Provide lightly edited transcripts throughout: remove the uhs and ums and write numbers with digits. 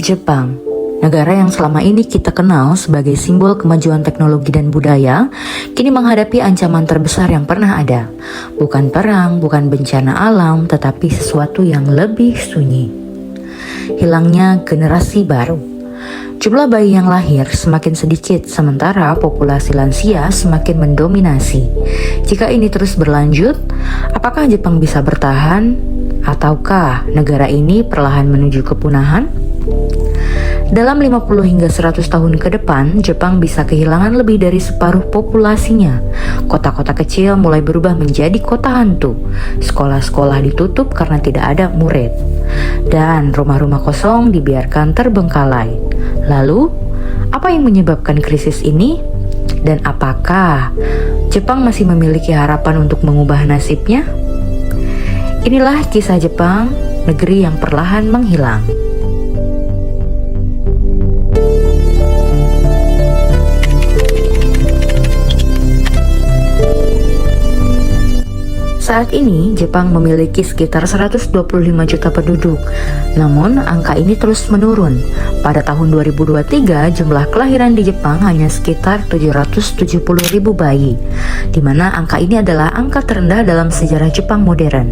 Jepang, negara yang selama ini kita kenal sebagai simbol kemajuan teknologi dan budaya, kini menghadapi ancaman terbesar yang pernah ada. Bukan perang, bukan bencana alam, tetapi sesuatu yang lebih sunyi. Hilangnya generasi baru. Jumlah bayi yang lahir semakin sedikit, sementara populasi lansia semakin mendominasi. Jika ini terus berlanjut, apakah Jepang bisa bertahan? Ataukah negara ini perlahan menuju kepunahan? Dalam 50 hingga 100 tahun ke depan, Jepang bisa kehilangan lebih dari separuh populasinya. Kota-kota kecil mulai berubah menjadi kota hantu. Sekolah-sekolah ditutup karena tidak ada murid. Dan rumah-rumah kosong dibiarkan terbengkalai. Lalu, apa yang menyebabkan krisis ini? Dan apakah Jepang masih memiliki harapan untuk mengubah nasibnya? Inilah kisah Jepang, negeri yang perlahan menghilang. Saat ini, Jepang memiliki sekitar 125 juta penduduk. Namun, angka ini terus menurun. Pada tahun 2023, jumlah kelahiran di Jepang hanya sekitar 770 ribu bayi, di mana angka ini adalah angka terendah dalam sejarah Jepang modern.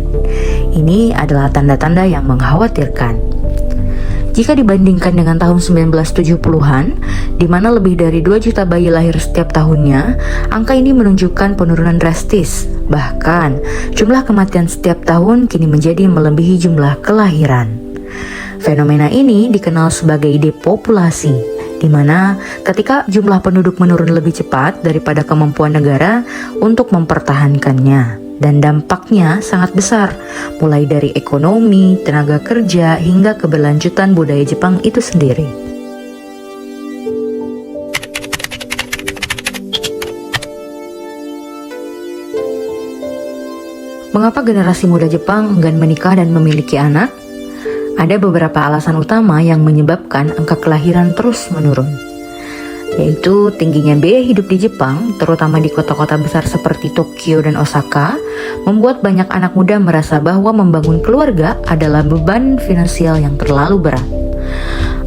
Ini adalah tanda-tanda yang mengkhawatirkan. Jika dibandingkan dengan tahun 1970-an, di mana lebih dari 2 juta bayi lahir setiap tahunnya, angka ini menunjukkan penurunan drastis. Bahkan, jumlah kematian setiap tahun kini menjadi melebihi jumlah kelahiran. Fenomena ini dikenal sebagai depopulasi, di mana ketika jumlah penduduk menurun lebih cepat daripada kemampuan negara untuk mempertahankannya. Dan dampaknya sangat besar, mulai dari ekonomi, tenaga kerja, hingga keberlanjutan budaya Jepang itu sendiri. Mengapa generasi muda Jepang enggan menikah dan memiliki anak? Ada beberapa alasan utama yang menyebabkan angka kelahiran terus menurun, yaitu tingginya biaya hidup di Jepang, terutama di kota-kota besar seperti Tokyo dan Osaka, membuat banyak anak muda merasa bahwa membangun keluarga adalah beban finansial yang terlalu berat.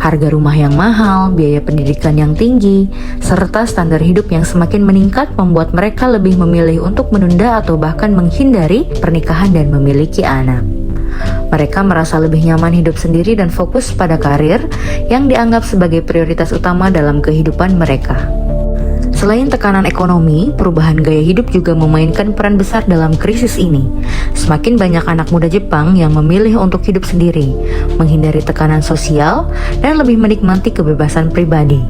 Harga rumah yang mahal, biaya pendidikan yang tinggi, serta standar hidup yang semakin meningkat membuat mereka lebih memilih untuk menunda atau bahkan menghindari pernikahan dan memiliki anak. Mereka merasa lebih nyaman hidup sendiri dan fokus pada karir yang dianggap sebagai prioritas utama dalam kehidupan mereka. Selain tekanan ekonomi, perubahan gaya hidup juga memainkan peran besar dalam krisis ini. Semakin banyak anak muda Jepang yang memilih untuk hidup sendiri, menghindari tekanan sosial, dan lebih menikmati kebebasan pribadi.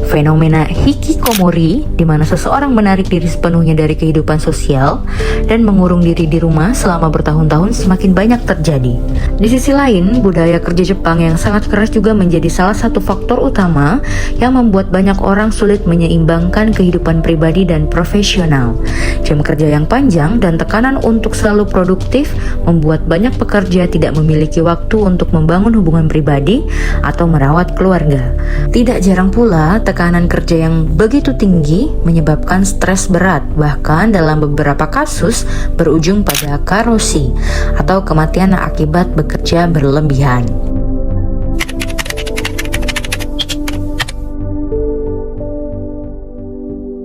Fenomena hikikomori, di mana seseorang menarik diri sepenuhnya dari kehidupan sosial dan mengurung diri di rumah selama bertahun-tahun semakin banyak terjadi. Di sisi lain, budaya kerja Jepang yang sangat keras juga menjadi salah satu faktor utama yang membuat banyak orang sulit menyeimbangkan kehidupan pribadi dan profesional. Jam kerja yang panjang dan tekanan untuk selalu produktif membuat banyak pekerja tidak memiliki waktu untuk membangun hubungan pribadi atau merawat keluarga. Tidak jarang pula, tekanan kerja yang begitu tinggi menyebabkan stres berat, bahkan dalam beberapa kasus berujung pada karosi atau kematian akibat bekerja berlebihan.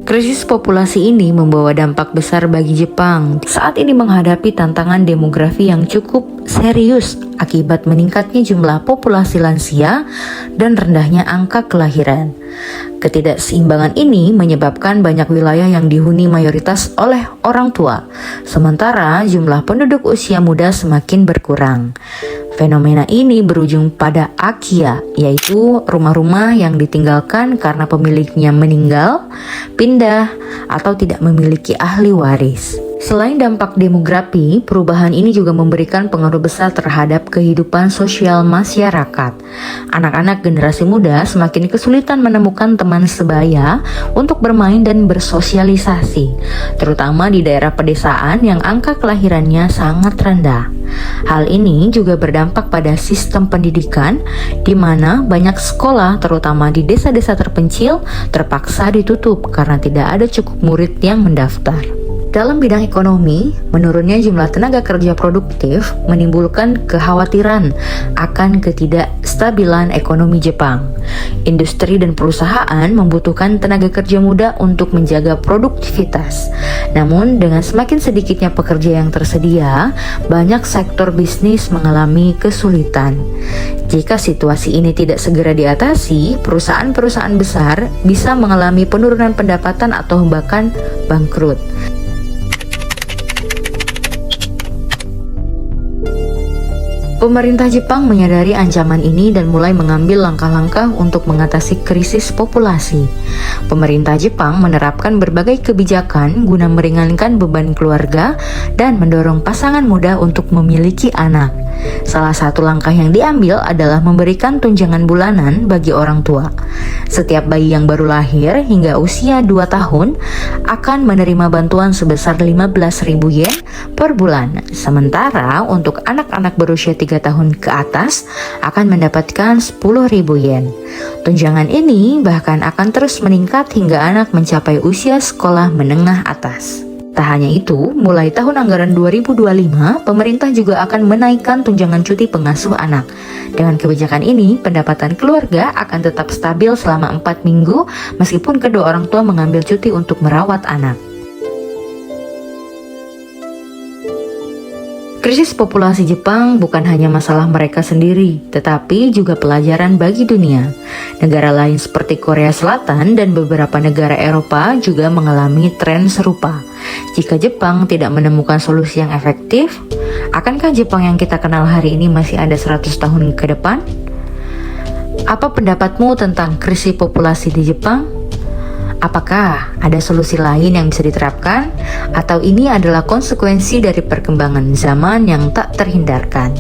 Krisis populasi ini membawa dampak besar bagi Jepang. Saat ini menghadapi tantangan demografi yang cukup serius akibat meningkatnya jumlah populasi lansia dan rendahnya angka kelahiran. Ketidakseimbangan ini menyebabkan banyak wilayah yang dihuni mayoritas oleh orang tua, sementara jumlah penduduk usia muda semakin berkurang. Fenomena ini berujung pada akiya, yaitu rumah-rumah yang ditinggalkan karena pemiliknya meninggal, pindah, atau tidak memiliki ahli waris. Selain dampak demografi, perubahan ini juga memberikan pengaruh besar terhadap kehidupan sosial masyarakat. Anak-anak generasi muda semakin kesulitan menemukan teman sebaya untuk bermain dan bersosialisasi, terutama di daerah pedesaan yang angka kelahirannya sangat rendah. Hal ini juga berdampak pada sistem pendidikan, di mana banyak sekolah, terutama di desa-desa terpencil, terpaksa ditutup karena tidak ada cukup murid yang mendaftar. Dalam bidang ekonomi, menurunnya jumlah tenaga kerja produktif menimbulkan kekhawatiran akan ketidakstabilan ekonomi Jepang. Industri dan perusahaan membutuhkan tenaga kerja muda untuk menjaga produktivitas. Namun, dengan semakin sedikitnya pekerja yang tersedia, banyak sektor bisnis mengalami kesulitan. Jika situasi ini tidak segera diatasi, perusahaan-perusahaan besar bisa mengalami penurunan pendapatan atau bahkan bangkrut. Pemerintah Jepang menyadari ancaman ini dan mulai mengambil langkah-langkah untuk mengatasi krisis populasi. Pemerintah Jepang menerapkan berbagai kebijakan guna meringankan beban keluarga dan mendorong pasangan muda untuk memiliki anak. Salah satu langkah yang diambil adalah memberikan tunjangan bulanan bagi orang tua. Setiap bayi yang baru lahir hingga usia 2 tahun akan menerima bantuan sebesar 15.000 yen per bulan. Sementara untuk anak-anak berusia 3 tahun ke atas akan mendapatkan 10.000 yen. Tunjangan ini bahkan akan terus meningkat hingga anak mencapai usia sekolah menengah atas. Tak hanya itu, mulai tahun anggaran 2025, pemerintah juga akan menaikkan tunjangan cuti pengasuh anak. Dengan kebijakan ini, pendapatan keluarga akan tetap stabil selama 4 minggu meskipun kedua orang tua mengambil cuti untuk merawat anak. Krisis populasi Jepang bukan hanya masalah mereka sendiri, tetapi juga pelajaran bagi dunia. Negara lain seperti Korea Selatan dan beberapa negara Eropa juga mengalami tren serupa. Jika Jepang tidak menemukan solusi yang efektif, akankah Jepang yang kita kenal hari ini masih ada 100 tahun ke depan? Apa pendapatmu tentang krisis populasi di Jepang? Apakah ada solusi lain yang bisa diterapkan? Atau ini adalah konsekuensi dari perkembangan zaman yang tak terhindarkan?